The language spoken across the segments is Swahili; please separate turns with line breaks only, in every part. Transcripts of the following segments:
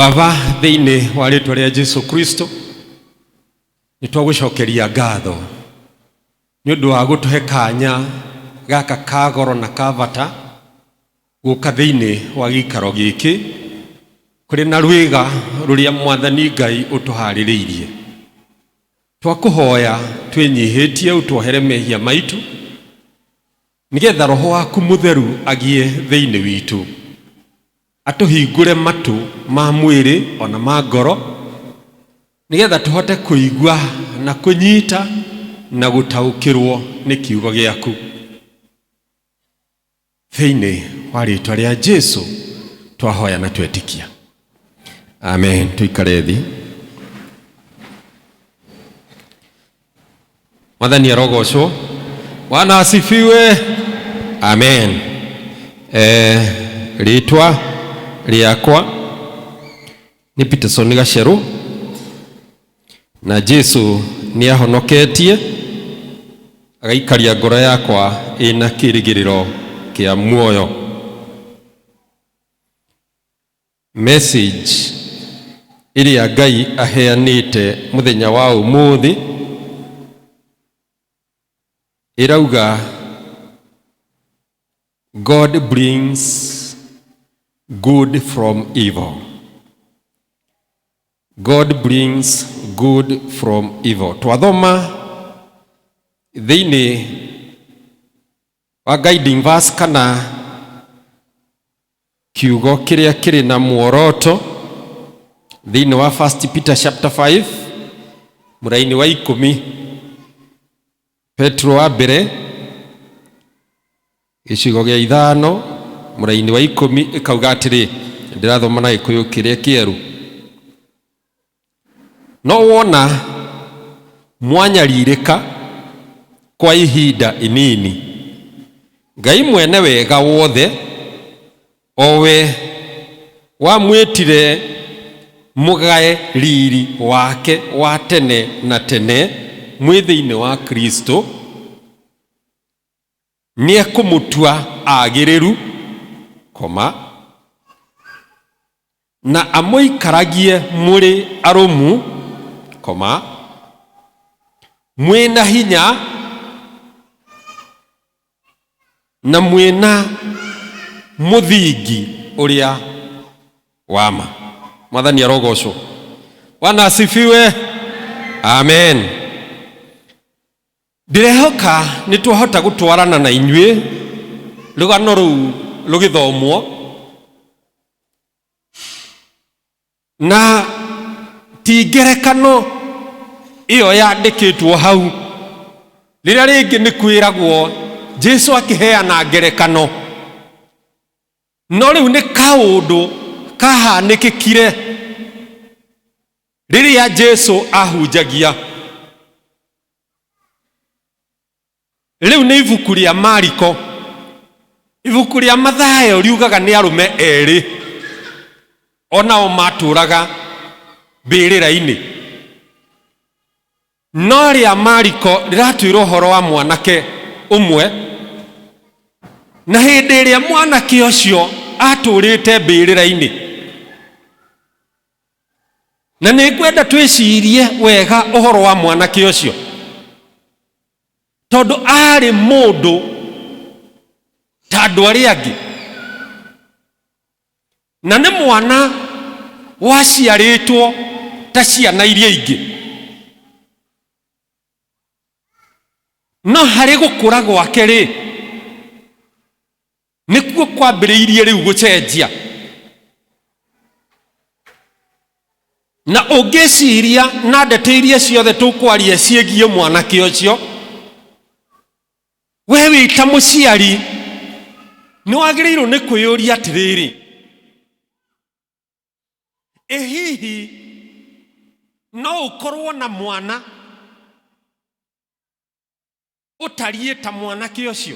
Baba thĩinĩ wa rĩĩtwa rĩa Jesu Kristo nĩtwagũcokeria ngatho nĩ ũndũ wa gũtũhe kanya gaka ka goro na ka bata gũka thĩinĩ wa gĩikaro gĩkĩ kũrĩ na rwĩga rũrĩa Mwathani Ngai ũtũharĩrĩirie. Twakũhoya twĩnyihĩtie ũtwohere mehia maitũ nĩgetha Roho waku Mũtheru agie thĩinĩ witũ, atũhingũre matũ ma mwĩrĩ ona ma ngoro nĩgetha tũhote kũigua na kũnyita na gũtaũkĩrwo nĩ kiugo gĩaku. Thĩinĩ wa rĩĩtwa rĩa Jesu twahoya na twetikia, amen. Tuikare thĩ. Mwathani arogocwo. Bwana asifiwe. Amen. Rĩĩtwa rĩakwa nĩ Peterson Gacerũ na Jesu nĩ ahonoketie agaikaria ngoro yakwa ĩna kĩrĩgĩrĩro kĩa muoyo. Message ĩrĩa Ngai aheanĩte mũthenya wa ũmũthĩ irauga God brings good from evil. God brings good from evil. Twathoma thĩinĩ wa guiding verse kana kiugo kĩrĩa kĩrĩ na muoroto thĩinĩ wa 1 Peter chapter 5 mũraini wa 10. Petro wa mbere gĩcigo gĩa 5 mũraini wa 10 ĩkauga atĩrĩ, ndĩrathoma na Gĩkũyũ kĩrĩa kĩerũ: no wona mwanyarirĩka kwa ihinda inini, Ngai mwene wega wothe owe wamwĩtire mũgae riri wake wa tene na tene mwĩ thĩinĩ wa Kristo, nĩ ekũmũtua agĩrĩru, na amũikaragie mũrĩ arũmu, mwĩna hinya na mwĩna mũthingi ũrĩa wama. Mwathani arogocwo. Bwana asifiwe. Amen. Ndirehoka nĩtwahota gũtwarana na inyuĩ rũgano rũu rũgĩthomwo, na ti ngerekano ĩyo yandĩkĩtwo hau. Rĩrĩa rĩngĩ nĩ kwĩragwo Jesu akĩheana ngerekano, no rĩu nĩ kaũndũ kahanĩkĩkire rĩrĩa Jesu ahunjagia. Rĩu nĩ ibuku rĩa Mariko. Ibuku rĩa Mathayo riugaga nĩ arũme erĩ onao matũraga mbĩrĩra-inĩ, no rĩa Mariko rĩratwĩra ũhoro wa mwanake ũmwe, na hĩndĩ ĩrĩa mwanake ũcio atũrĩte mbĩrĩra-inĩ. Na nĩ ngwenda twĩcirie wega ũhoro wa mwanake ũcio, tondũ arĩ mũndũ ta andũ arĩa angĩ, na nĩ mwana waciarĩtwo ta ciana iria ingĩ, no harĩ gũkũra gwake rĩ, nĩkuo kwambĩrĩirie rĩu gũcenjia. Na ũngĩciria na ndeto iria ciothe tũkwaria ciĩgiĩ mwanake ũcio, we wĩta mũciari nĩ wagĩrĩirwo nĩ kwĩyũria atĩrĩrĩ, hihi no ũkorwo na mwana ũtariĩ ta mwanake ũcio?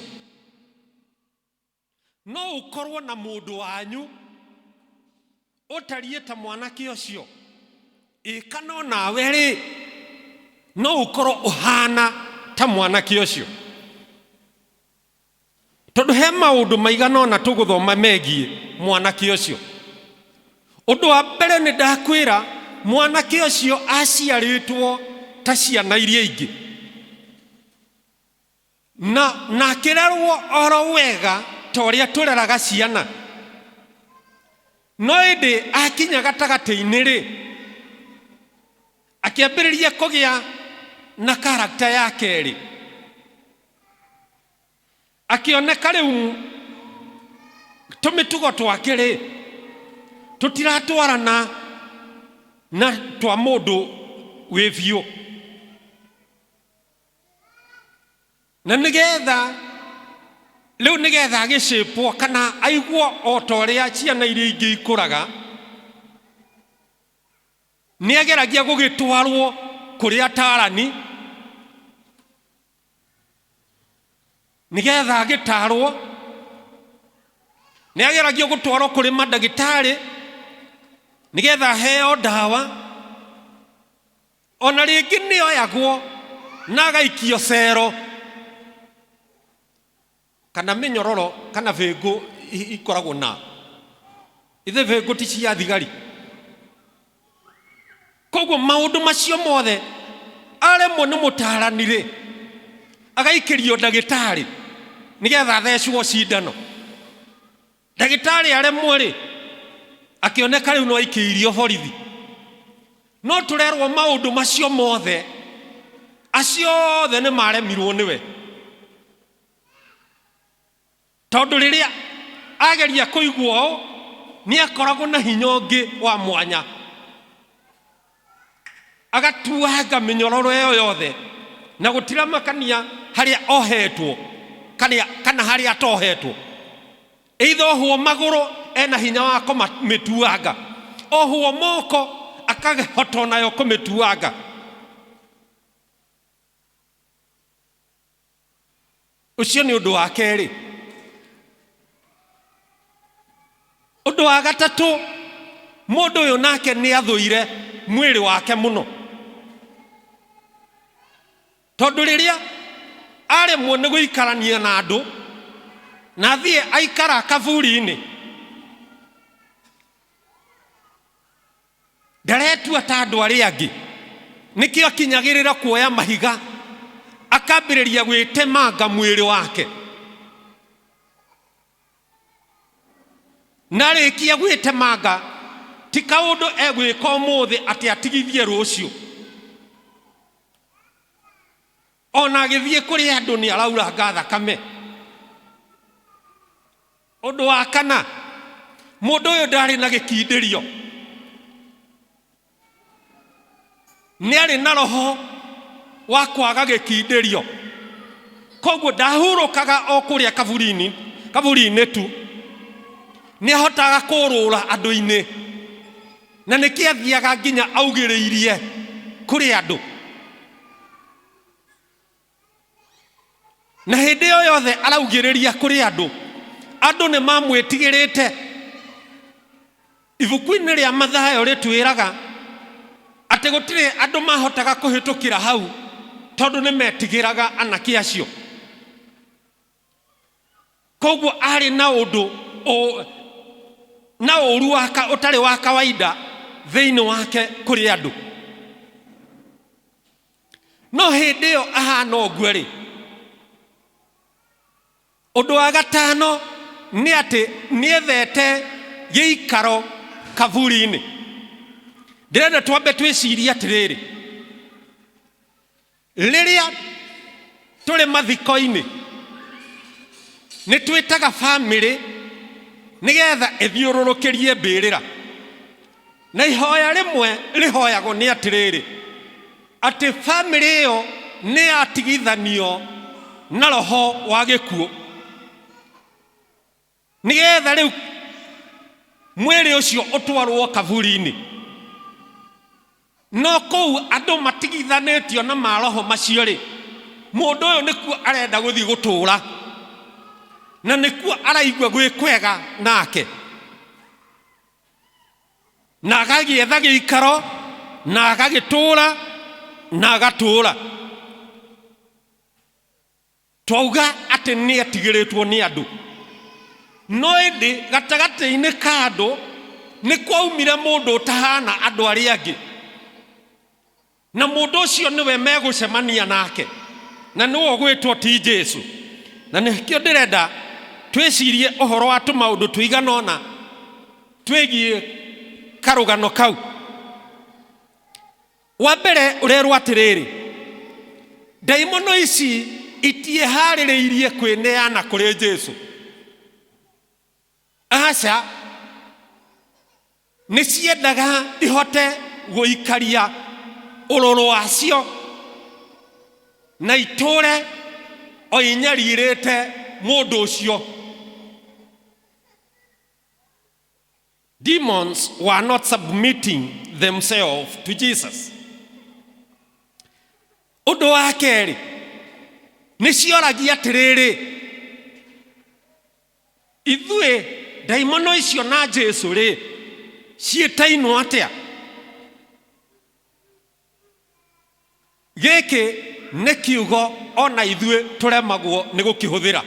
No ũkorwo na mũndũ wanyu ũtariĩ ta mwanake ũcio? Kana nawe rĩ, no ũkorwo ũhana ta mwanake ũcio? Tondũ he maũndũ maigana ona tũgũthoma megiĩ mwanake ũcio. Undu wa mbere ni ndakwira mwanake ucio aciaritwo ta ciana iria ingi na akirerwo oro wega ta uria tureraga ciana, no indi akinya gatagati-ini ri akiambiriria kugia na karakta ya keri, akioneka riu tumitugo twake ri tutiratwarana na twa mundu wi biu, na nigetha riu nigetha agicipwo kana aigwo o ta uria ciana iria ingi ikuraga, ni ageragia gugitwarwo kuri atarani nigetha agitarwo, ni ageragia gutwarwo kuri madagitari nigetha heo dawa, ona ringi ni oyagwo na agaikio cero kana minyororo kana vengo ikoragwo na ithe vengo ti cia thigari. Koguo maundu macio mothe aremwo ni mutarani ri agaikirio ndagitari nigetha athecwo cindano, ndagitari aremwo ri akioneka riu no aikiirio borithi, no turerwo maundu macio mothe acio othe ni maremirwo niwe, tondu riria ageria kuigwo ni akoragwo na hinya ungi wa mwanya, agatuanga minyororo iyo yothe na gutira makania haria ohetwo kana haria atohetwo, either ohuo maguru ena hinya wa kumituanga, ohuo moko akagehota nayo kumituanga. Ucio ni undu wa keri. Undu wa gatatu, mundu uyu nake ni athuire mwiri wake muno, tondu riria aremwo ni guikarania na andu na thie aikara kavuri-ini, ndaretua ta andu aria angi, nikio akinyagirira kuoya mahiga akambiriria gwitemanga mwiri wake, na rikia gwitemanga ti kaundu egwika umuthi ati atigithie rucio, ona agithie kuri andu ni arauranga thakame. Undu wa kana, mundu uyu ndari na gikindirio, ni ari na roho wa kwaga gikindirio, koguo ndahurukaga o kuria kavuri-ini tu, ni ahotaga kurura andu-ini, na nikiathiaga nginya augiriirie kuri andu, na hindi iyo yothe araugiriria kuri andu ni mamwitigirite. Ibuku-ini ria Mathayo ritwiraga ati gutiri andu mahotaga kuhitukira hau tondu ni metigiraga anake acio, koguo ari na undu na uru waka utari wa kawaida thiini wake kuri andu. No hindi iyo ahana uguo ri, undu wa gatano ni ati niethete giikaro kavuri-ini. Ndirenda twambe twicirie atiriri, riria turi mathiko-ini ni twitaga family nigetha ithiururukirie mbirira, na ihoya rimwe rihoyagwo ni atiriri ati family iyo ni atigithanio na roho wa gikuo, nigetha riu mwiri ucio utwarwo kavuri-ini. No kou andu matigithanitio na maroho macio ri, mundu uyu nikuo arenda guthii gutura, na nikuo araigua gwikwega nake, na agagietha giikaro na agagitura na agatura. Twauga ati ni atigiritwo ni andu, no indi gatagati-ini ka andu nĩ kwaumire mũndũ ũtahana andũ arĩa angĩ, na mũndũ ũcio nĩwe megũcemania nake, na nĩwe ũgwĩtwo ti Jesũ. Na nĩkĩo ndĩrenda twĩcirie ũhoro wa tũmaũndũ tũigana ũna twĩgiĩ karũgano kau. Wa mbere ũrerwo atĩrĩrĩ, ndaimono ici itieharĩrĩirie kwĩneana kũrĩ Jesũ. Aca, nĩ ciendaga ihote gũikaria ũrũrũ wacio na itũre o inyarirĩte mũndũ ũcio. Demons were not submitting themselves to Jesus. Ũndũ wa kerĩ, nĩ cioragia atĩrĩrĩ, ithuĩ ndaimono icio na Jesũ rĩ, ciĩtainwo atĩa? Gĩkĩ nĩ kiugo ona ithuĩ tũremagwo nĩ gũkĩhũthĩra,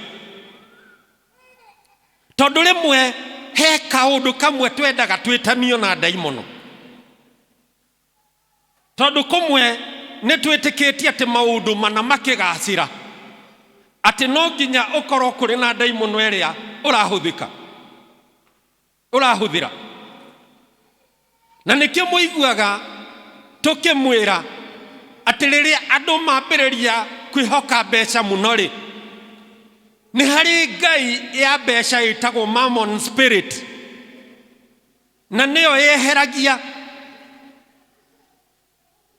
tondũ rĩmwe he kaũndũ kamwe twendaga twĩtanio na ndaimono, tondũ kũmwe nĩ twĩtĩkĩtie atĩ maũndũ mana makĩgacĩra atĩ no nginya ũkorwo kũrĩ na ndaimono ĩrĩa ũrahũthĩra. Na nĩkĩo mũiguaga tũkĩmwĩra atĩ rĩrĩa andũ mambĩrĩria kwĩhoka mbeca mũno rĩ, nĩ harĩ ngai ya mbeca ĩtagwo mammon spirit, na nĩyo yeheragia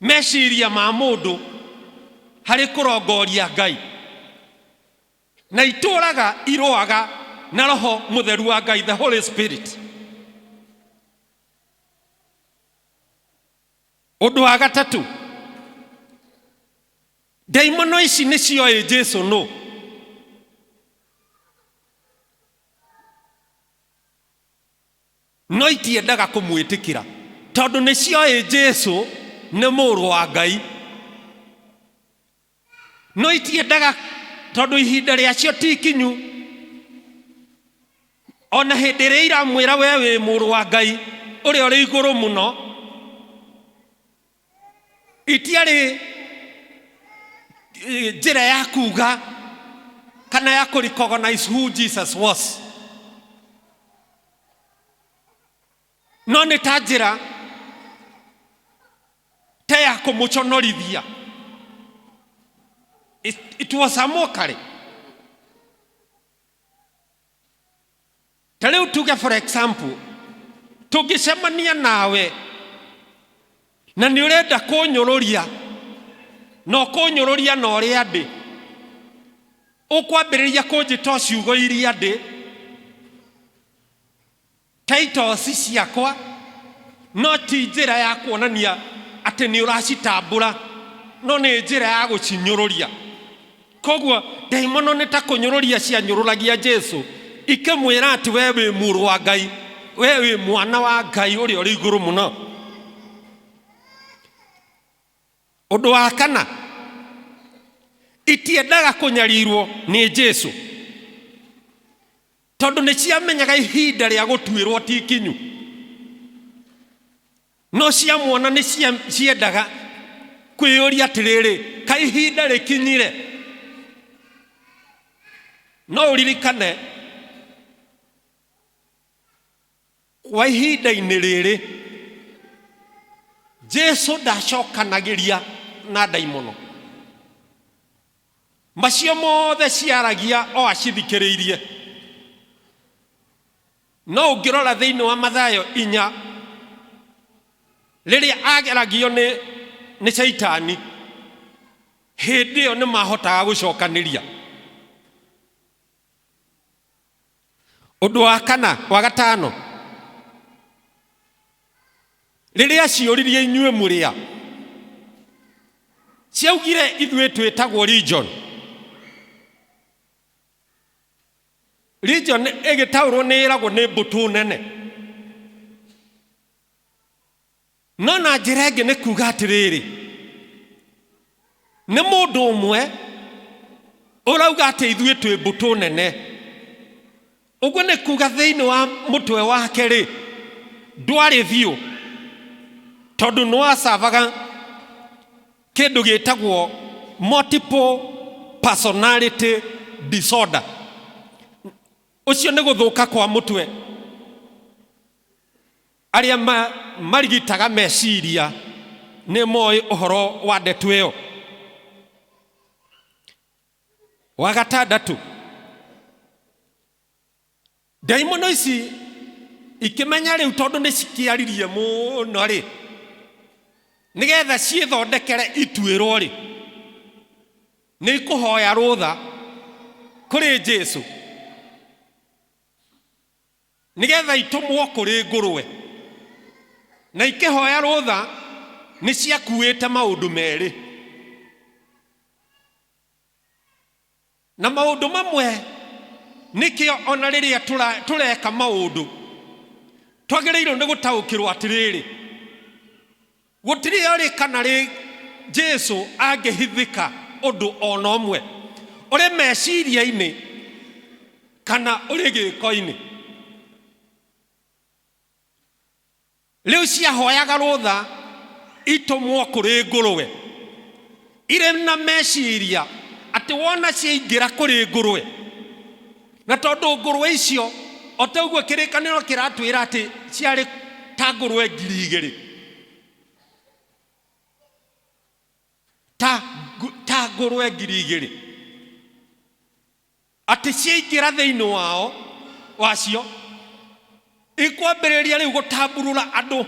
meciria ma mũndũ harĩ kũrongoria Ngai, na itũraga irũaga na roho mũtheru wa Ngai, the Holy Spirit. Ũndũ wa gatatũ, ndaimono ici nĩ cioĩ Jesũ no. No itiendaga kũmwĩtĩkĩra, tondũ nĩ cioĩ Jesũ nĩ mũrũ wa Ngai. No itiendaga, tondũ ihinda rĩacio ti ikinyu. Ona hĩndĩ ĩrĩa iramwĩra we wĩ mũrũ wa Ngai ũrĩa ũrĩ igũrũ mũno, itiarĩ njĩra ya kuga kana ya kũrecognize who Jesus was. No nĩ ta njĩra ta ya kũmũconorithia. It was a mockery. Ta rĩu tuge for example, tũngĩcemania nawe na nĩ ũrenda kũnyũrũria, no kũnyũrũria na ũrĩa ndĩ, ũkwambĩrĩria kũnjĩta ciugo iria ndĩ, titles ciakwa, no ti njĩra ya kuonania atĩ nĩ ũracitambũra, no nĩ njĩra ya gũcinyũrũria. Koguo ndaimono nĩ ta kũnyũrũria cianyũrũragia Jesũ, ikĩmwĩra atĩ we wĩ mũrũ wa Ngai, we wĩ mwana wa Ngai ũrĩa ũrĩ igũrũ mũno. Ũndũ wa kana, itiendaga kũnyarirwo nĩ Jesũ, tondũ nĩ ciamenyaga ihinda rĩa gũtuĩrwo ti ikinyu. No ciamuona nĩ ciendaga kwĩyũria atĩrĩrĩ, ka ihinda rĩkinyire. No ũririkane kwa ihinda-inĩ rĩrĩ Jesũ ndacokanagĩria na ndaimono. Macio mothe ciaragia o acithikĩrĩirie. No ũngĩrora thĩinĩ wa Mathayo 4, rĩrĩa ageragio nĩ Saitani, hĩndĩ ĩyo nĩ mahotaga gũcokanĩria. Ũndũ wa kana, wa gatano, rĩrĩa ciũririe inyuĩ mũrĩa, ciaugire ithuĩ twĩtagwo region. Region ĩgĩtaũrwo nĩ ĩragwo nĩ mbũtũ nene. No na njĩra ĩngĩ nĩ kuga atĩrĩrĩ, nĩ mũndũ ũmwe ũrauga atĩ ithuĩ twĩ mbũtũ nene. Ũguo nĩ kuga thĩinĩ wa mũtwe wake rĩ, ndwari thiũ tondũ no acavaga kĩndũ gĩtagwo multiple personality disorder. Ũcio nĩ gũthũka kwa mũtwe. Arĩa marigitaga meciria nĩ moĩ ũhoro wa ndeto ĩyo. Wa gatandatũ, ndaimono ici ikĩmenya rĩu tondũ nĩ cikĩaririe mũno rĩ, nĩgetha ciĩthondekere ituĩro rĩ, nĩ ikũhoya rũtha kũrĩ Jesũ nĩgetha itũmwo kũrĩ ngũrwe, na ikĩhoya rũtha nĩ ciakuĩte maũndũ merĩ. Na maũndũ mamwe nĩkĩo ona rĩrĩa tũreka maũndũ twagĩrĩirwo nĩ gũtaũkĩrwo atĩrĩrĩ, gũtirĩ ũrĩ kana rĩ Jesũ angĩhithĩka ũndũ ona ũmwe, ũrĩ meciria-inĩ kana ũrĩ gĩko-inĩ. Rĩu ciahoyaga rũtha itũmwo kũrĩ ngũrwe irĩ na meciria atĩ wona ciaingĩra kũrĩ ngũrwe, na tondũ ngũrwe icio o ta ũguo kĩrĩkanĩro kĩratwĩra atĩ ciarĩ ta ngũrwe 2,000, ta ngũrwe 2,000, atĩ ciaingĩra thĩinĩ wacio ikwambĩrĩria rĩu gũtamburũra andũ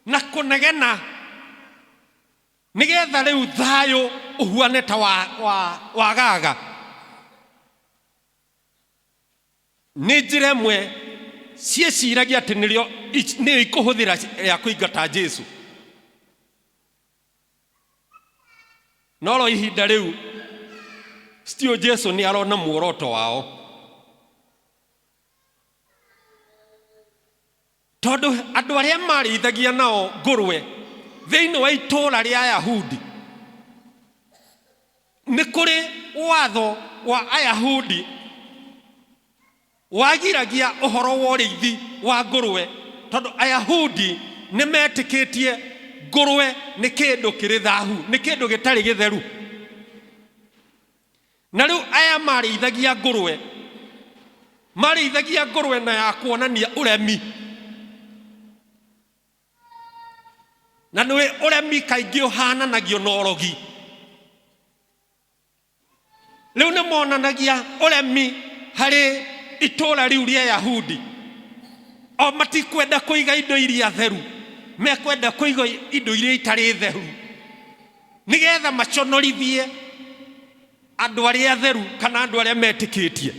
na kũnegena, nĩgetha rĩu thayũ ũhuane ta wagaga. Nĩ njĩra ĩmwe ciĩciragia atĩ nĩyo ikũhũthĩra ya kũingata Jesũ. No ihinda rĩu still Jesũ nĩ arona muoroto wao, tondũ andũ arĩa marĩithagia nao ngũrwe thĩinĩ wa itũũra rĩa Ayahudi, nĩ kũrĩ watho wa Ayahudi wagiragia ũhoro wa ũrĩithi wa ngũrwe, tondũ Ayahudi nĩ metĩkĩtie ngũrwe nĩ kĩndũ kĩrĩ thahu, nĩ kĩndũ gĩtarĩ gĩtheru. Na rĩu aya marĩithagia ngũrwe na ya kuonania ũremi, na nĩ ũremi kaingĩ ũhananagio na ũrogi. Rĩu nĩ monanagia ũremi harĩ itũũra rĩu rĩa Ayahudi. O matikwenda kũiga indo iria theru, mekwenda kũiga indo iria itarĩ theru, nĩgetha maconorithie andũ arĩa theru kana andũ arĩa metĩkĩtie.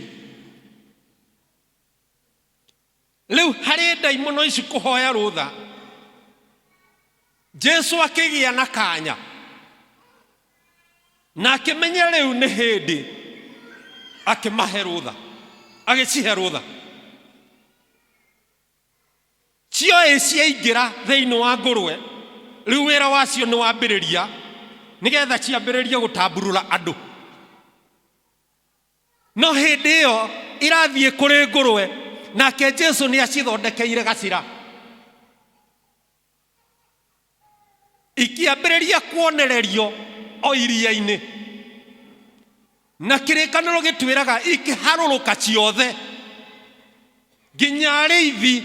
Rĩu harĩ ndaimono ici kũhoya rũtha, Jesũ akĩgĩa na kanya na akĩmenya rĩu nĩ hĩndĩ, akĩmahe rũtha, agĩcihe rũtha. Cioĩ ciaingĩra thĩinĩ wa ngũrwe, rĩu wĩra wacio nĩ wambĩrĩria nĩgetha ciambĩrĩrie gũtamburũra andũ. No hĩndĩ ĩyo irathiĩ kũrĩ ngũrwe, nake Jesũ nĩ acithondekeire gacĩra, ikiambĩrĩria kuonererio o iria-inĩ, na kĩrĩkanĩro gĩtwĩraga ikĩharũrũka ciothe nginya arĩithi.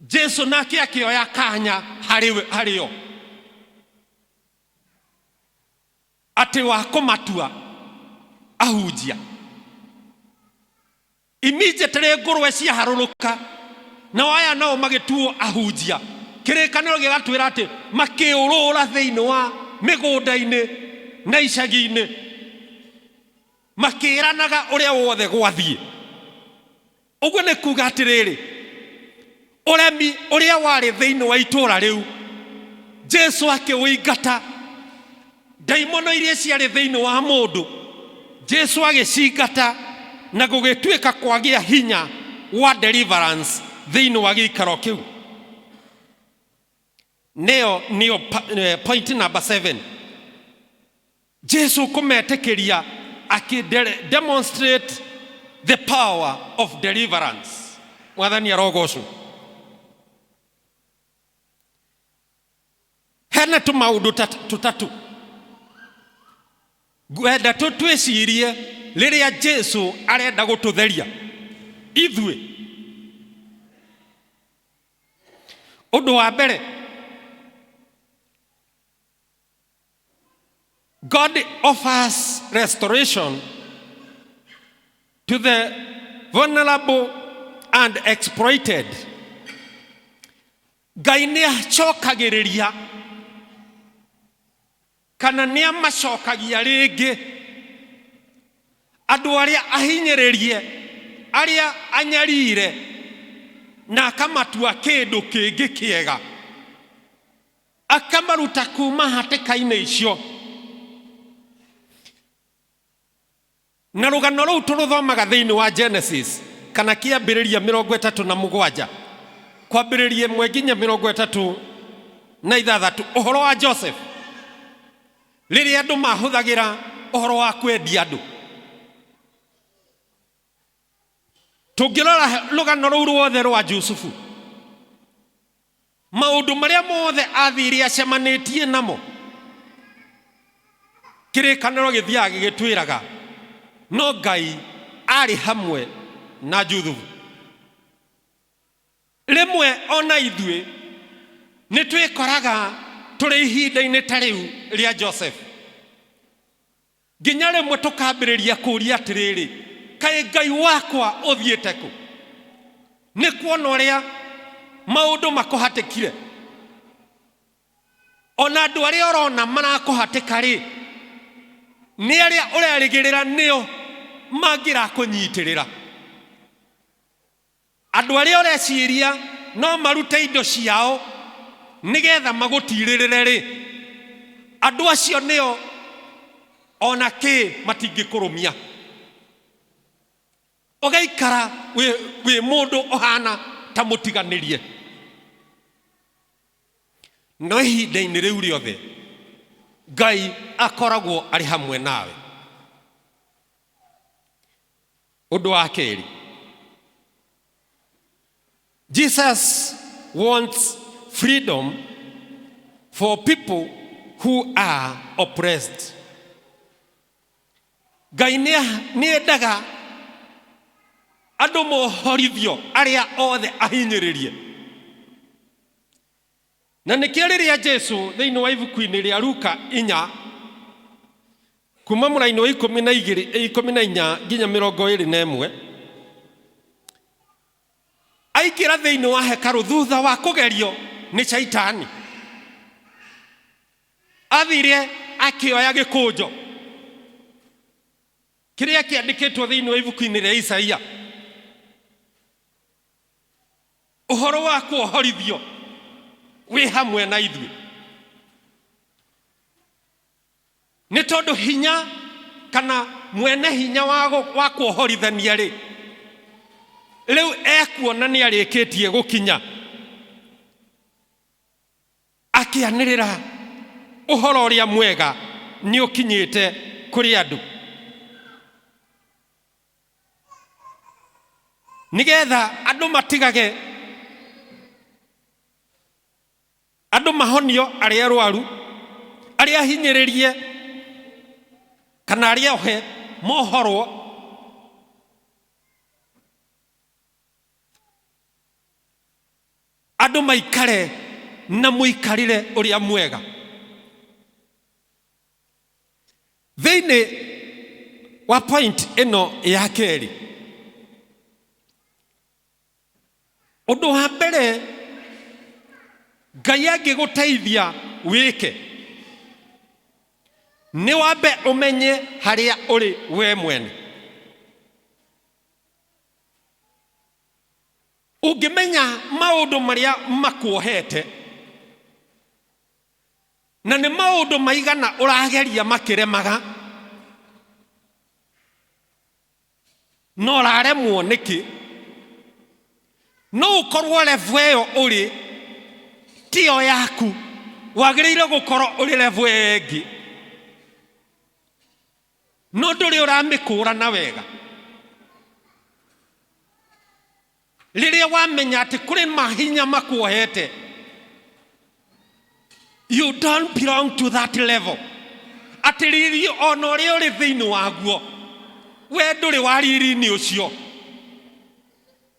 Jesũ nake akĩoya kanya harĩo atĩ wa kũmatua ahunjia. Immediately ngũrwe ciaharũrũka na aya nao magĩtuo ahunjia, kĩrĩkanĩro gĩgatwĩra atĩ makĩũrũra thĩinĩ wa mĩgũnda-inĩ na icagi-inĩ, makĩranaga ũrĩa wothe gwathiĩ. Ũguo nĩ kuuga atĩrĩrĩ, ũremi ũrĩa warĩ thĩinĩ wa itũũra rĩu Jesũ akĩwĩingata. Ndaimono iria ciarĩ thĩinĩ wa mũndũ Jesũ agĩcingata, na gũgĩtuĩka kwagĩa hinya wa deliverance thĩinĩ wa gĩikaro kĩu. Nĩyo point number 7. Jesũ kũmetĩkĩria akĩ demonstrate the power of deliverance. Mwathani arogocwo. Hena tumaudu tutatu gwenda tutwicirie riria Jesu arenda gututheria ithue. Undu wa mbere, God offers restoration to the vulnerable and exploited. Ngai nĩ acokagĩrĩria kana nĩ amacokagia rĩngĩ andũ arĩa ahinyĩrĩrie, arĩa anyarire, na akamatua kĩndũ kĩngĩ kĩega, akamaruta kuma hatĩka-inĩ icio. Na rũgano rũu tũrũthomaga thĩinĩ wa Genesis kana kĩambĩrĩria 37 kwambĩrĩria 1 nginya 36, ũhoro wa Joseph rĩrĩa andũ mahũthagĩra ũhoro wa kwendia andũ. Tũngĩrora rũgano rũu ruothe rwa Jusufu, maũndũ marĩa mothe athire acemanĩtie namo, kĩrĩkanĩro gĩthiaga gĩgĩtwĩraga no Ngai arĩ hamwe na Jusufu. Rĩmwe ona ithuĩ nĩ twĩkoraga tũrĩ ihinda-inĩ ta rĩu rĩa Joseph, nginya rĩmwe tũkambĩrĩria kũũria atĩrĩrĩ, kaĩ Ngai wakwa ũthiĩte kũ? Nĩ kuona ũrĩa maũndũ makũhatĩkire, ona andũ arĩa ũrona marakũhatĩka rĩ, nĩ arĩa ũrerĩgĩrĩra nĩo mangĩrakũnyitĩrĩra. Andũ arĩa ũreciria no marute indo ciao nĩgetha magũtirĩrĩre rĩ, andũ acio nĩo ona kĩ matingĩkũrũmia. Ũgaikara wĩ mũndũ ũhana ta mũtiganĩrie. No ihinda-inĩ rĩu rĩothe Ngai akoragwo arĩ hamwe nawe. Ũndũ wa kerĩ, Jesus wants freedom for people who are oppressed. Ngai nĩ endaga andũ mohorithio arĩa othe ahinyĩrĩrie. Na nĩkĩo rĩrĩa Jesu thĩinĩ wa ibuku-inĩ rĩa Luka 4 kuma mũraini wa 14 nginya 21 aingĩra thĩinĩ wa hekarũ thutha wa kũgerio nĩ Shaitani, athire akĩoya gĩkũnjo kĩrĩa kĩandĩkĩtwo thĩinĩ wa ibuku-inĩ rĩa Isaia, ũhoro wa kuohorithio wĩ hamwe na ithuĩ. Nĩ tondũ hinya kana mwene hinya wa kuohorithania rĩ, rĩu ekuona nĩ arĩkĩtie gũkinya, akĩanĩrĩra ũhoro ũrĩa mwega nĩ ũkinyĩte kũrĩ andũ, nĩgetha andũ matigage, andũ mahonio arĩa arwaru, arĩa ahinyĩrĩrie kana arĩa ohe mohorwo, andũ maikare na mũikarĩre ũrĩa mwega. Thĩinĩ wa point ĩno ya kerĩ, ũndũ wa mbere Ngai angĩgũteithia wĩke nĩ wambe ũmenye harĩa ũrĩ we mwene. Ũngĩmenya maũndũ marĩa makuohete na nĩ maũndũ maigana ũrageria makĩremaga, no ũraremwo nĩkĩ, no ũkorwo level ĩyo ũrĩ tiyo yaku, wagĩrĩire gũkorwo ũrĩ level ĩngĩ, no ndũrĩ ũramĩkũrana wega. Riria wamenya ati kuri mahinya makuohete, you don't belong to that level. Ati riri ono ri uri thiini waguo we nduri wa riri ni ucio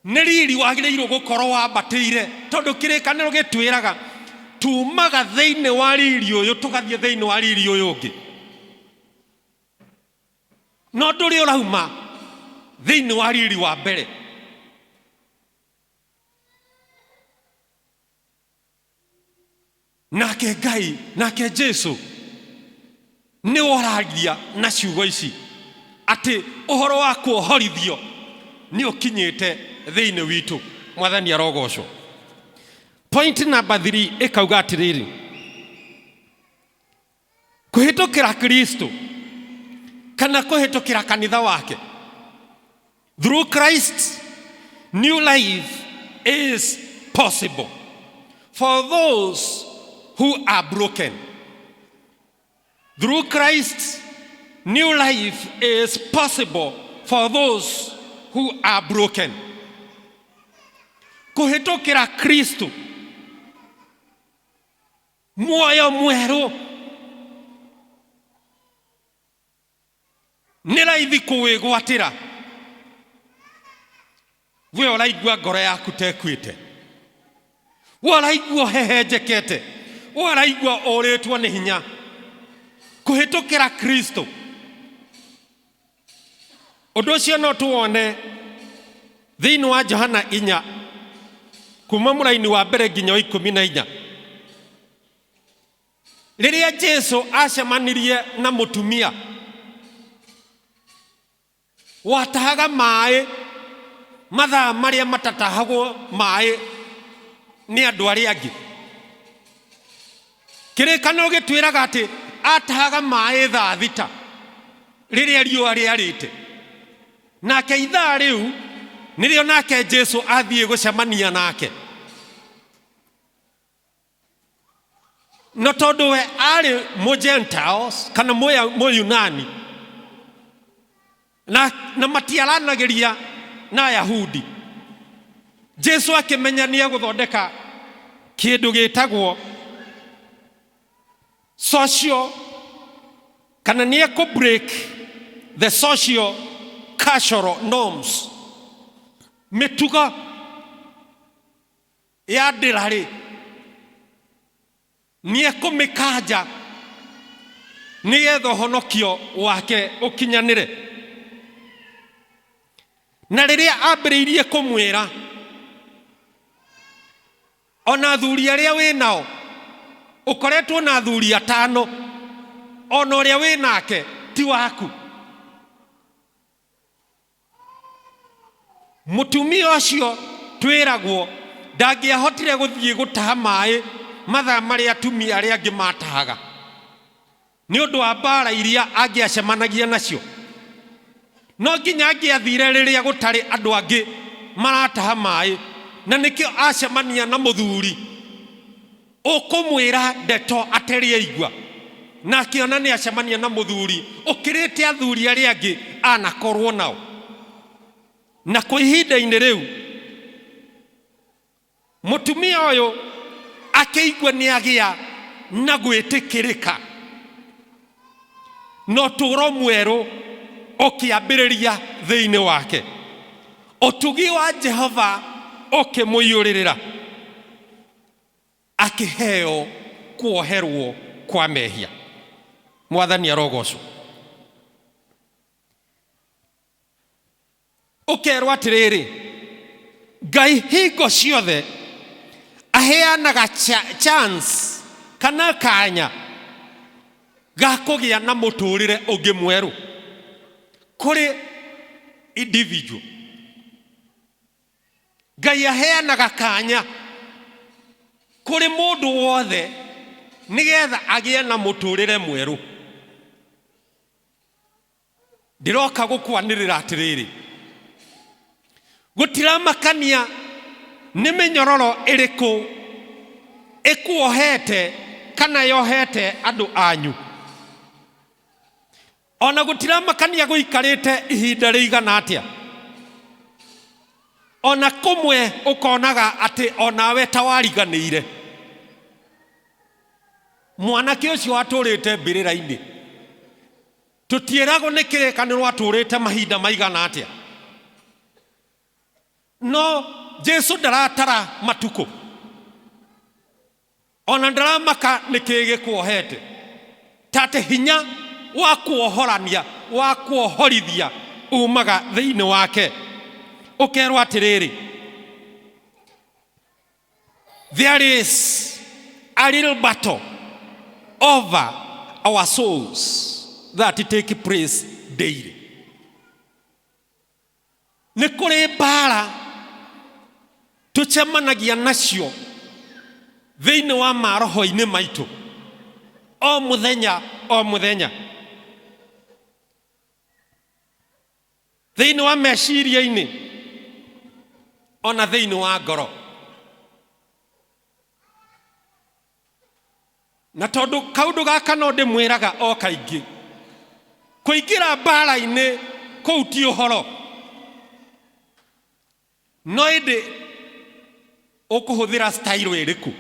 ni riri wagiriirwo gukorwo wambatire tondu kirikaniro gitwiraga tumaga thiini wa riri uyu tugathie thiini wa riri uyu ungi no nduri urauma thiini wa riri wa mbere. Nake Ngai, nake Jesu ni oragia na ciugo ici ati uhoro wa kuohorithio ni ukinyite thiini witu. Mwathani arogocwo. Point number 3 ikauga atiriri, kuhitukira Kristo kana kuhitukira kanitha wake. Through Christ, new life is possible for those who are broken. Through Christ, new life is possible for those who are broken. Kuhitukira Kristo, muoyo mweru ni raithi kuwigwatira we uraigua ngoro yaku tekwite, uraigua hehenjekete, uraigua uritwo ni hinya. Kuhitukira Kristo, undu ucio no tuwone thiini wa Johana 4 kuma muraini wa mbere nginya 14. Riria Jesu acemanirie na mutumia watahaga mai mathaa maria matatahagwo mai ni andu aria angi, kirikaniro gitwiraga ati atahaga mai thaa 6 riria riua riarite, nake ithaa riu nirio nake Jesu athie gucemania nake. No tondu we ari mu Gentiles kana mu Yunani na matiaranagiria na Ayahudi, Jesu akimenya ni aguthondeka kindu gitagwo social kana ni ku break the social cultural norms, mitugo ya ndirari ni kumikaja nigetha honokio wake ukinyanire. Na riria ambiriirie kumwira ona thuri aria we nao ukoretwo na thuri 5 ona uria we nake ti waku, mutumia ucio twiragwo ndangiahotire guthie gutaha mai mathaa maria atumia aria angi matahaga ni undu wa mbara iria angiacemanagia nacio. No nginya angiathire riria gutari andu angi marataha mai, na nikio acemania na muthuri ukumwira ndeto aterie igwa, na akiona ni acemania na muthuri ukirite athuri aria angi anakorwo nao. Na kwa ihinda-ini riu mutumia uyu akiigua ni agia na gwitikirika, no turo mweru ukiambiriria thiini wake, utugi wa Jehova ukimuyuririra, akiheo kuoherwo kwa mehia. Mwathani arogocwo. Ukerwa atiriri, Ngai hingo ciothe aheanaga chance kana kanya ga kugia na muturire ungi mweru kuri individual. Ngai aheanaga kanya kuri mundu wothe nigetha agie na muturire mweru. Ndiroka gukwanirira atiriri, gutiramakania ni minyororo iriku ikuohete kana yohete andu anyu, ona gutiramakania guikarite ihinda rigana atia. ona kumwe ukonaga ati onawe tawariganire mwanake ucio aturite mbirira-ini tutieragwo ni kirekaniro aturite mahinda maigana atia no Jesu ndaratara matuko ona ndaramaka nikige kuohete tate hinya wa kuohorania wa kuohorithia umaga thiini wake ukerwa atiriri there is a little battle over our souls that take place daily. Nĩ kũrĩ mbara tũcemanagia nacio thĩinĩ wa maroho-inĩ maitũ o mũthenya o mũthenya, thĩinĩ wa meciria-inĩ ona thĩinĩ wa ngoro. Na tondu kaundu gaka no ndimwiraga o kaingi kuingira mbara-ini kuu ti uhoro no indi ukuhuthira style iriku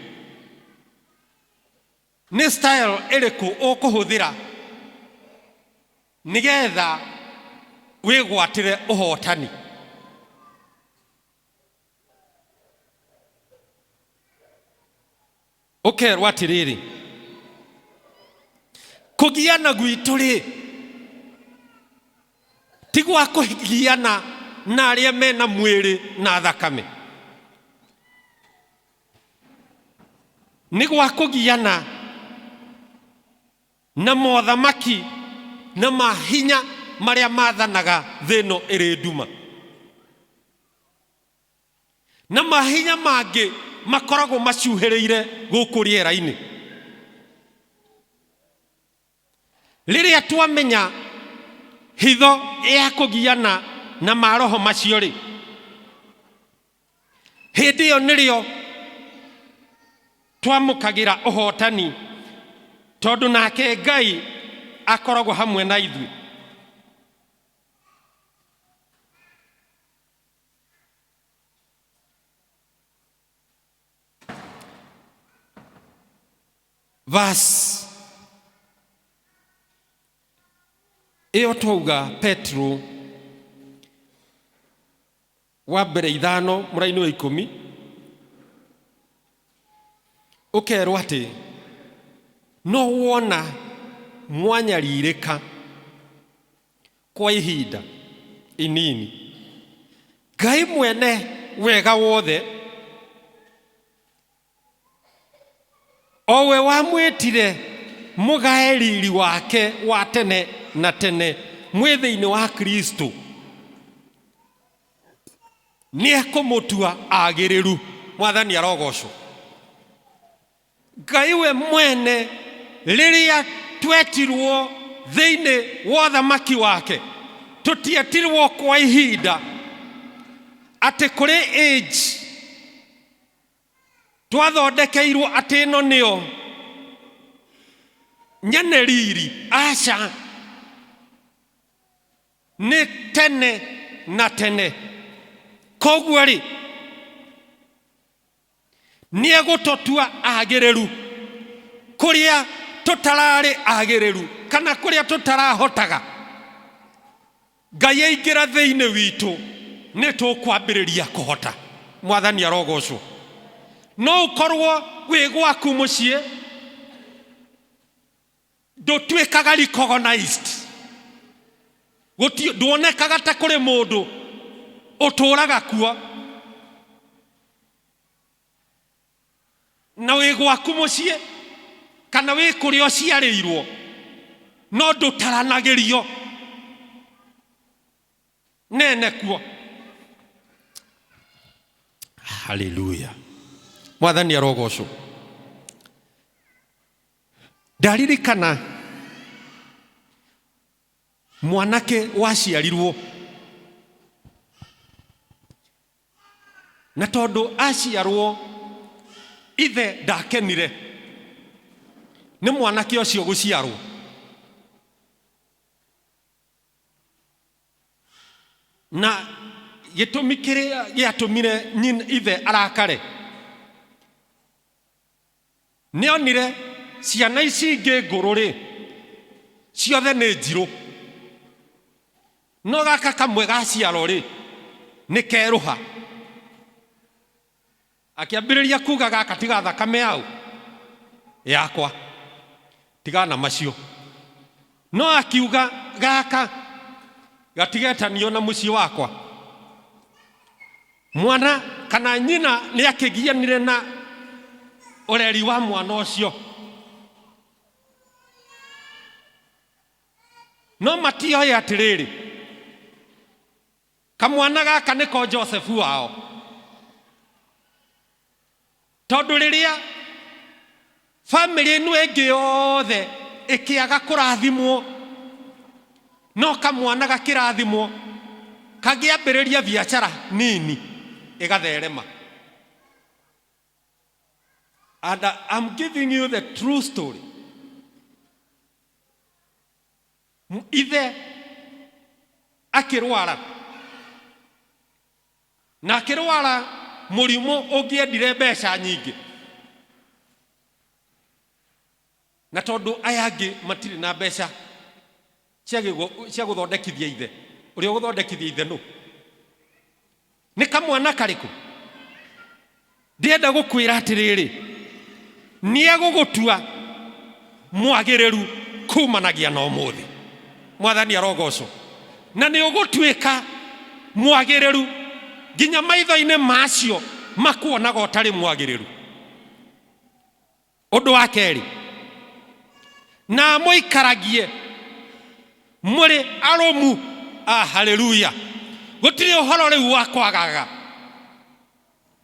ni style iriku ukuhuthira nigetha wigwatire uhotani. Ukerwa atiriri kugiana gwitu ri ti gwa kugiana na aria mena mwiri na thakame, ni gwa kugiana na mothamaki na mahinya maria mathanaga thino iri nduma, na mahinya mangi makoragwo maciuhiriire guku riera-ini. Riria twamenya hitho ya kugiana na maroho macio ri hindi iyo nirio twamukagira uhotani tondu nake Ngai akoragwo hamwe na ithui. Verse iyo twauga Petro wa mbere 5 mũraini wa 10 ukerwo ati no wona mwanyaririka kwa ihinda inini Ngai mwene wega wothe owe wamwitire mugae riri wake wa tene na tene mwithiini wa Kristo ni ekumutua agiriru. Mwathani arogocwo. Ngai we mwene riria twetirwo thiini wa thamaki wake tutietirwo kwa ihinda ati kuri age twathondekeirwo ati no nio nyene riri. Aca ni tene na tene. Koguo ri ni egutotua agiriru kuria tutarari agiriru kana kuria tutarahotaga. Ngai aingira thiini witu ni tukwambiriria kuhota. Mwathani arogocwo. No ukorwo wi gwaku mucii ndutwikaga recognized nduonekaga ta kuri mundu uturaga kuo na wi gwaku mucii kana wi kuria uciarirwo no ndutaranagirio nene kuo. Hallelujah. Mwathani arogocwo. Ndaririkana mwanake waciarirwo na tondu aciarwo ithe ndakenire ni mwanake ucio guciarwo na gitumi kiria giatumire ithe arakare nionire ciana ici ingi ngururi ciothe ni njiru no gaka kamwe gaciaro ri ni keruha akiambiriria kuga gaka tiga thakame yau yakwa tigana macio no akiuga gaka gatigetanio na muci wakwa mwana kana nyina ni akigianire na ureri wa mwana ucio no matioye atiriri kamwana gaka niko Josefu wao tondu riria family inu ingi yothe ikiaga kurathimwo no kamwana gakirathimwo kagiambiriria biashara nini igatherema. And I'm giving you the true story. Ithe akirwara na akirwara murimu ungiendire mbeca nyingi na tondu ayangi matiri na mbeca cia guthondekithia ithe uria guthondekithia ithe no ni kamwana kariku ndienda gukwira atiriri ni agugutua mwagiriru kumanagia na umuthi mwathani arogoco na ni ugutwika mwagiriru ginya maitho-ini macio makuonaga utari mwagiriru. Undu wa keri na muikaragie muri arumu. Haleluya. Gutiri uhoro riu wa kwagaga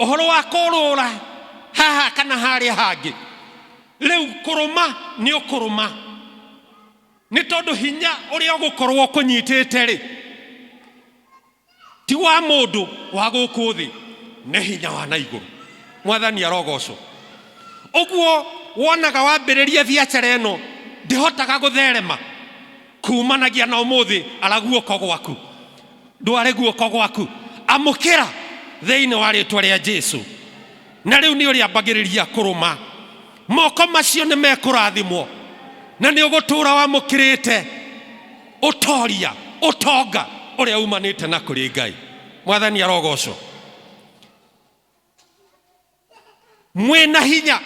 uhoro wa kurura haha kana haria hangi riu kuruma ni ukuruma ni tondu hinya uria ugukorwo kunyitite ri ti wa mundu wa guku thi ni hinya wa na iguru. Mwathani arogoco uguo wonaga wambiriria biashara ino ndihotaga gutherema kumanagia na umuthi araguoko gwaku ndware guoko gwaku amukira thiini wa ritwa ria Jesu na riu ni uria mbagiriria kuruma moko macio ni mekurathimwo na ni ugutura wamukirite utoria utonga uria umanite na kuri Ngai. Mwathani arogoco mwena hinya.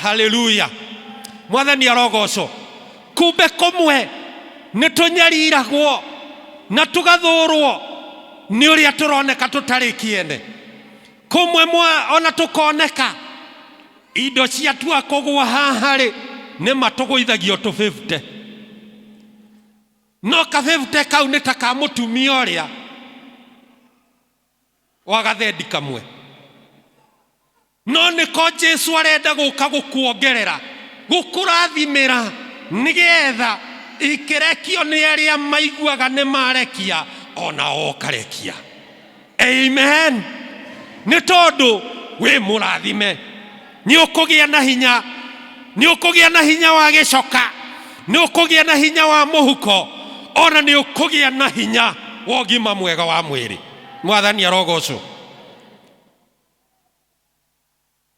Haleluya. Mwathani arogoco kumbe kumwe ni tunyariragwo na tugathurwo ni uria turoneka tutari kiene kumwe ona tukoneka indo cia tua kugwa haha ri ni matuguithagio tu 50 no ka 50 kau ni taka mutumia uria wagathendi kamwe no niko Jesu arenda guka gukuongerera gukurathimira nigetha ikirekio ni aria maiguaga ni marekia ona okarekia. Amen. Ni tondu we murathime ni ukugia na hinya, ni ukugia na hinya wa gicoka, ni ukugia na hinya wa muhuko, ona ni ukugia na hinya wa ugima mwega wa mwiri. Mwathani arogoco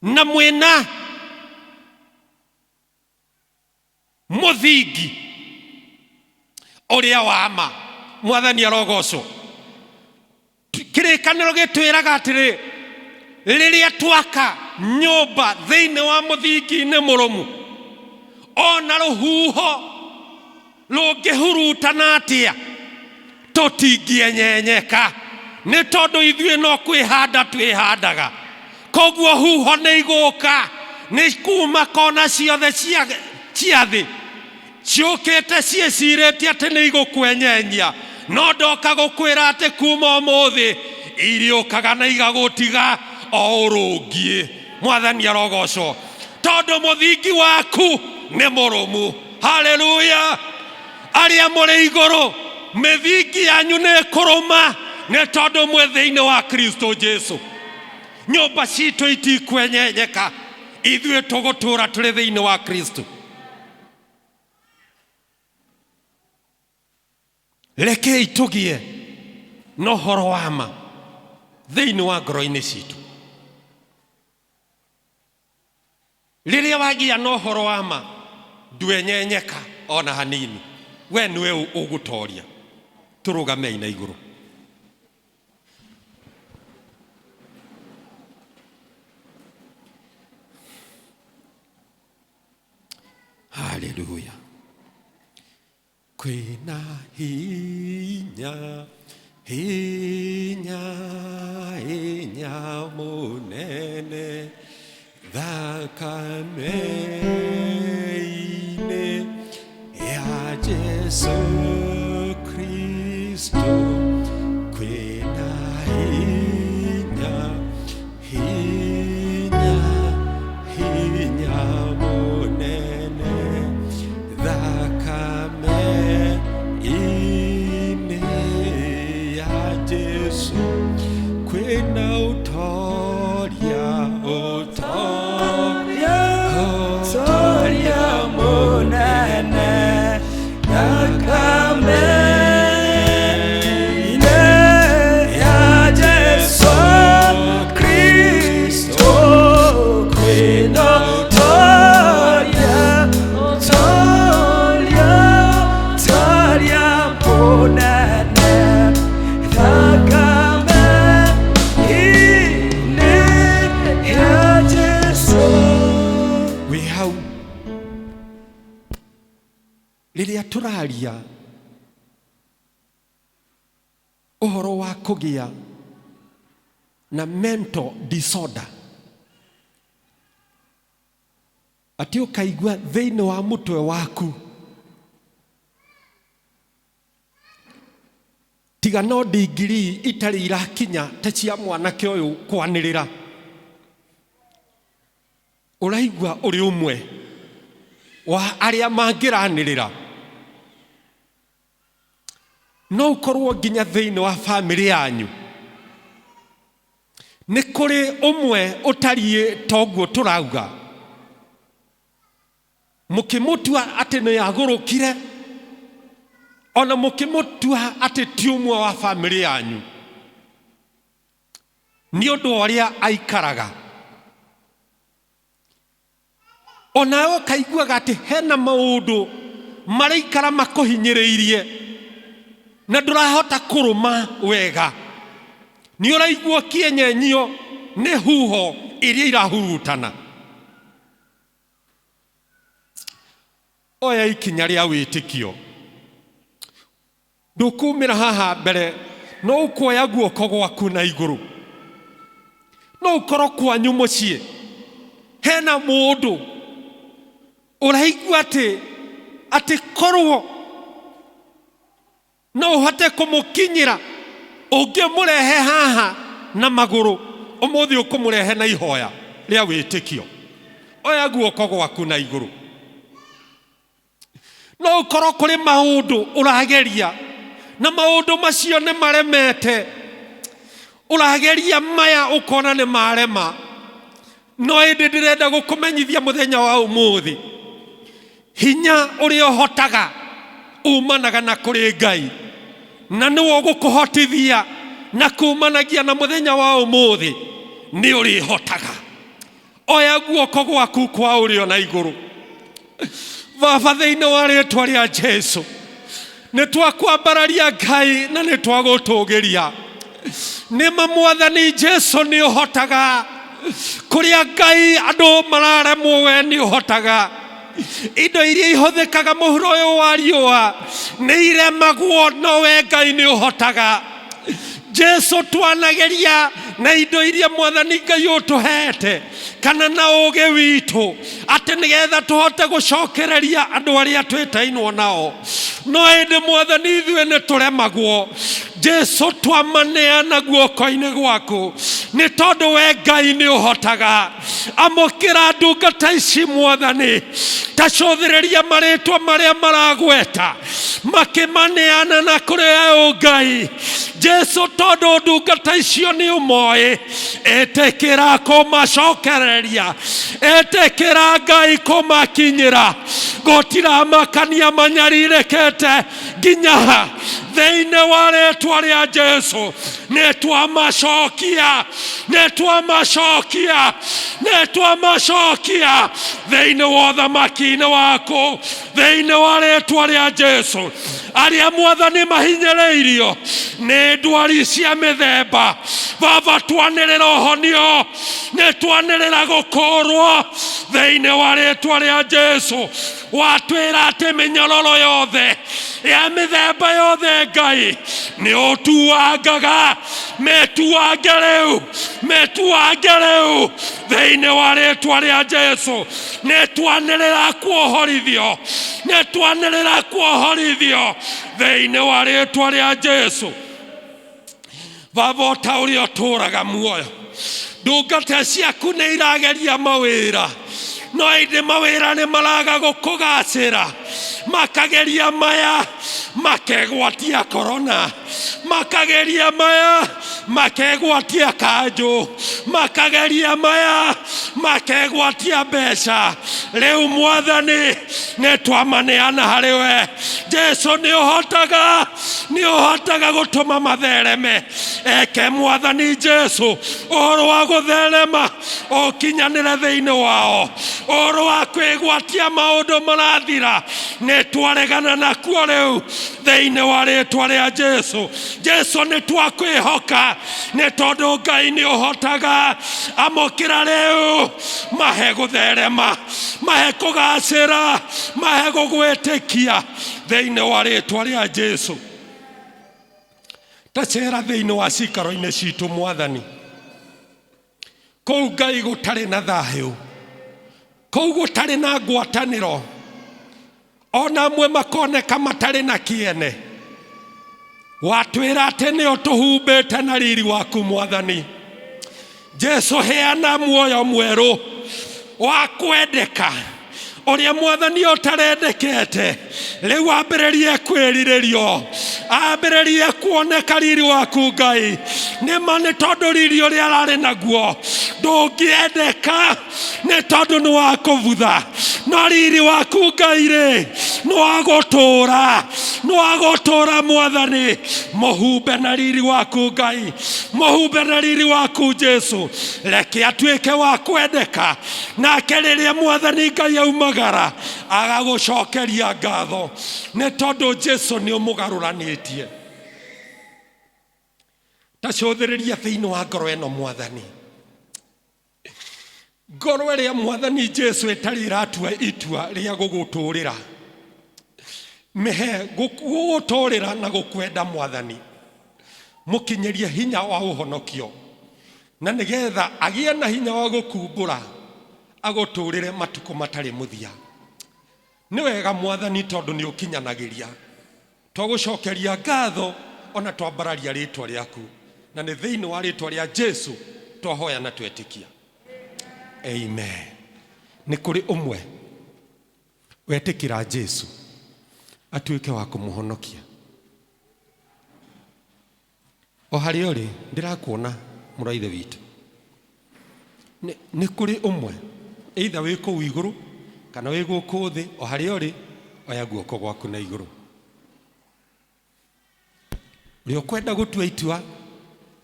na mwena muthingi uria wama. Mwathani arogoco kirikaniro gitwiraga atiri riria twaka nyumba thiini wa muthingi ni murumu ona ruhuho rungihurutana atia tutingienyenyeka ni tondu ithuĩ no kwihanda twihandaga koguo huho ni iguka ni kuma kona ciothe cia thi ciukite ciecirĩtie ati ni igukwenyenya no ndoka gukwira ati kuma umuthi iriukaga na igagutiga o urungie. Mwathani arogoco tondu muthingi waku ni murumu. Haleluya. Aria muri iguru mithingi yanyu ni kuruma ni tondu mwe thiini wa Kristo Jesu. Nyumba citu itikwenyenyeka ithuĩ tugutura turi thiini wa Kristo. Rekei tugie no horo wama thĩinĩ wa ngoro-inĩ citũ. Rĩrĩa wagĩa na ũhoro wa ma, ndwenyenyeka ona hanini, we nĩwe ũgũtoria. Tũrũgamei na igũrũ. Hallelujah. Kwĩna hinya, hinya, hinya mũnene thakame-inĩ ya Jesu Kristo. Kwĩna hinya, hinya, hinya mũnene thakame-inĩ ya Jesu. Kwĩna ũtoria, ũtoria, ũtoria mũnene thakame-inĩ ya Jesu Kristo. Kwĩna ũtoria, ũtoria, ũtoria mũnene thakame-inĩ ya Jesu. Wĩ hau rĩrĩa tũraria ũhoro wa kũgĩa na mental disorder, atĩ ũkaigua thĩinĩ wa mũtwe waku tiga no degree itarĩ irakinya ta cia mwanake ũyũ kwanĩrĩra, ũraigua ũrĩ ũmwe wa arĩa mangĩranĩrĩra. No ũkorwo nginya thĩinĩ wa family yanyu nĩ kũrĩ ũmwe ũtariĩ toguo tũrauga, mũkĩmũtua atĩ nĩ agũrũkire, ona mũkĩmũtua atĩ ti ũmwe wa family yanyu, nĩ ũndũ ũrĩa aikaraga. Ona ũkaiguaga atĩ hena maũndũ maraikara makũhinyĩrĩirie na ndũrahota kũrũma wega. Nĩ ũraigua kĩenyenyio nĩ huho iria irahurutana. Oya ikinya rĩa wĩtĩkio. Ndũkumĩra haha mbere, no ũkuoya guoko gwaku na igũrũ. No ũkorwo kwanyu mũciĩ hena mũndũ ũraigua atĩ korwo no ũhote kũmũkinyĩra, ũngĩmũrehe haha na magũrũ, ũmũthĩ ũkũmũrehe na ihoya rĩa wĩtĩkio. Oya guoko gwaku na igũrũ. No ũkorwo kũrĩ maũndũ ũrageria na maũndũ macio nĩ maremete, ũrageria maya ũkona nĩ marema, no ĩndĩ ndĩrenda gũkũmenyithia mũthenya wa ũmũthĩ, hinya ũrĩa ũhotaga umanaga na kũrĩ Ngai, na nĩwe ũgũkũhotithia na kumanagia na mũthenya wa ũmũthĩ, nĩ ũrĩhotaga. Oya guoko gwaku kwa ũrĩo na igũrũ. Baba, thĩinĩ wa rĩĩtwa rĩa Jesu, nĩ twakwambararia Ngai na nĩ twagũtũgĩria. Nĩma Mwathani Jesu nĩ ũhotaga. Kũrĩa Ngai andũ mararemwo, we nĩ ũhotaga. Indo iria ihũthĩkaga mũhuro ũyũ wa riũa nĩ iremagwo, no we Ngai nĩ ũhotaga. Jesu, twanageria na indo iria Mwathani Ngai ũtũhete kana na ũũgĩ witũ, atĩ nĩgetha tũhote gũcokereria andũ arĩa twĩtainwo nao, no ĩndĩ Mwathani ithuĩ nĩ tũremagwo. Jesu, twamaneana guoko-inĩ gwaku, nĩ tondũ we Ngai nĩ ũhotaga. Amũkĩra ndungata ici Mwathani, tacũthĩrĩria marĩtwa marĩa maragweta, makĩmaneana na kũrĩ Ngai. Jesu, tondũ ndungata icio nĩ ũmoĩ, etĩkĩra kũmacokereria, etĩkĩra Ngai kũmakinyĩra. gotiramakania manyaririkete nginya thĩinĩ wa rĩĩtwa rĩa Jesũ nĩtwamacokia thĩinĩ wa ũthamaki-inĩ waku thĩinĩ wa rĩĩtwa rĩa Jesũ. Arĩa Mwathani mahinyĩrĩirio nĩ ndwari cia mĩthemba, Baba twanĩrĩra ũhonio, nĩtwanĩrĩra gũkũũrwo thĩinĩ wa rĩĩtwa rĩa Jesũ. Watwĩra atĩ mĩnyororo yothe ya mĩthemba yothe Ngai nĩ ũtuangaga, mĩtuange rĩu thĩinĩ wa rĩĩtwa rĩa Jesũ. Nĩtwanĩrĩra kuohorithio thĩinĩ wa rĩĩtwa rĩa Jesũ. Baba o ta ũrĩa ũtũũraga muoyo, ndungata ciaku nĩ irageria mawĩra, no ĩndĩ mawĩra nĩ maraga gũkũgacĩra. Makageria maya makegwatia korona, makageria maya makegwatia kanjũ, makageria maya makegwatia mbeca. Rĩu Mwathani nĩtwamaneana harĩ we Jesũ. Nĩ ũhotaga gũtũma mathereme. Eke Mwathani Jesũ ũhoro wa gũtherema ũkinyanĩre thĩinĩ wao, ũhoro wa kwĩgwatia maũndũ marathira nĩtwaregana nakuo rĩu thĩinĩ wa rĩĩtwa rĩa Jesũ. Jesũ nĩtwakwĩhoka nĩ tondũ Ngai nĩ ũhotaga. Amũkĩra rĩu, mahe gũtherema, mahe kũgacĩra, mahe gũgwĩtĩkia thĩinĩ wa rĩĩtwa rĩa Jesũ. Tacera thĩinĩ wa cikaro-inĩ citũ Mwathani, kũu Ngai gũtarĩ na thayũ, kũu gũtarĩ na ngwatanĩro, ona amwe makoneka matarĩ na kĩene. Watwĩra atĩ nĩ ũtũhumbĩte na riri waku Mwathani. Jesũ heana muoyo mwerũ wa kwendeka, ũrĩa Mwathani ũtarendekete. Rĩu ambĩrĩrie kwĩrirĩrio, ambĩrĩrie kuoneka riri waku Ngai. Nĩma nĩ tondũ riri ũrĩa ararĩ naguo ndũngĩendeka, nĩ tondũ nĩ wa kũbutha. No riri waku Ngai rĩ, nĩ wa gũtũũra Mwathani. Mũhumbe na riri waku Ngai, mũhumbe na riri waku Jesũ. Reke atuĩke wa kwendeka, nake rĩrĩa Mwathani Ngai aumagara agagũcokeria ngatho, nĩ tondũ Jesũ nĩ ũmũgarũranĩtie. Tacũthĩrĩria thĩinĩ wa ngoro ĩno Mwathani, ngoro ĩrĩa Mwathani Jesũ ĩtarĩ ĩratua itua rĩa gũgũtũũrĩra. Mĩhe gũgũtũũrĩra na gũkwenda Mwathani, mũkinyĩrie hinya wa ũhonokio, na nĩgetha agĩe na hinya wa gũkumbũra agũtũũrĩre matukũ matarĩ mũthia. Nĩ wega Mwathani tondũ nĩ ũkinyanagĩria. Twagũcokeria ngatho ona twambararia rĩĩtwa rĩaku, na nĩ thĩinĩ wa rĩĩtwa rĩa Jesũ twahoya na twetĩkia. Amen. Nĩ kũrĩ ũmwe wetĩkĩra Jesũ atuĩke wa kũmũhonokia. O harĩa ũrĩ ndĩrakuona mũraithe witũ. Nĩ kũrĩ ũmwe, either wĩ kũu igũrũ kana wĩ gũkũ thĩ, o harĩa ũrĩ oya guoko gwaku na igũrũ. Ũrĩa ũkwenda gũtua itua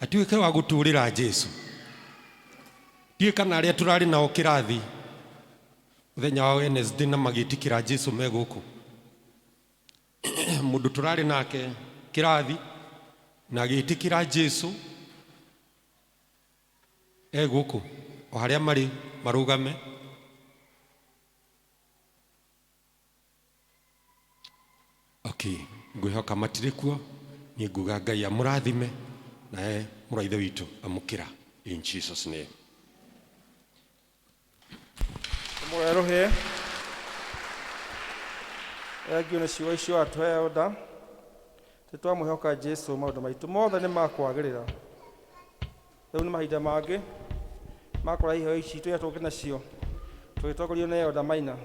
atuĩke wa gũtũũrĩra Jesũ. Ndiũĩ kana arĩa tũrarĩ nao kĩrathi mũthenya wa Wednesday na magĩtĩkĩra Jesũ me gũkũ. Mũndũ tũrarĩ nake kĩrathi na agĩtĩkĩra Jesũ gũkũ, o harĩa marĩ marũgame. Okay, ngwĩhoka matirĩ kuo. Niĩ nguga Ngai amũrathime, nae mũraithe witũ amũkĩra in Jesus name.
Mwerohe egio nĩ ciugo icio atũhe nda tũtwamũhoka Jesũ maũndũ maitũ mothe nĩ makwagĩrĩra. Rĩu nĩ mahinda mangĩ makora iheo ici tũrĩa tũngĩ nacio tũgĩtongorio nĩ Elder Maina.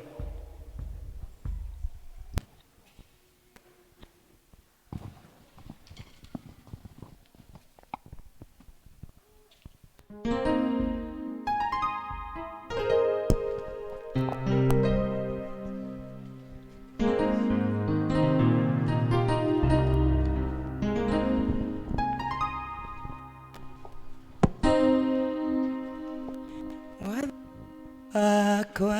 yakwa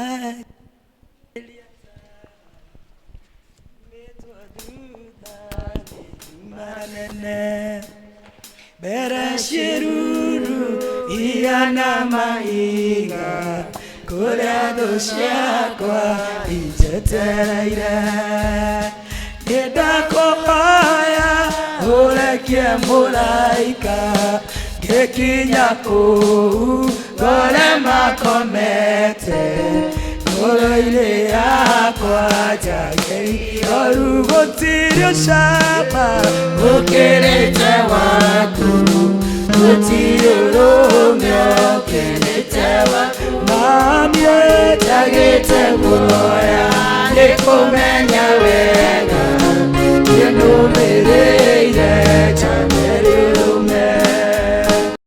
manene bera shiruru iana maiga kuria doshiakwa ijetereire nidakuhoya urekie muraika gekinya kuu gore makomete ngoro-inĩ yakwa njagĩrĩ oru gũtirĩ ũcamba ũkĩrĩte waku gũtirĩ ũrũme ũkĩrĩte waku mami njagĩte guoya nĩ kũmenya wega nĩ ndũmĩrĩire njagĩrĩ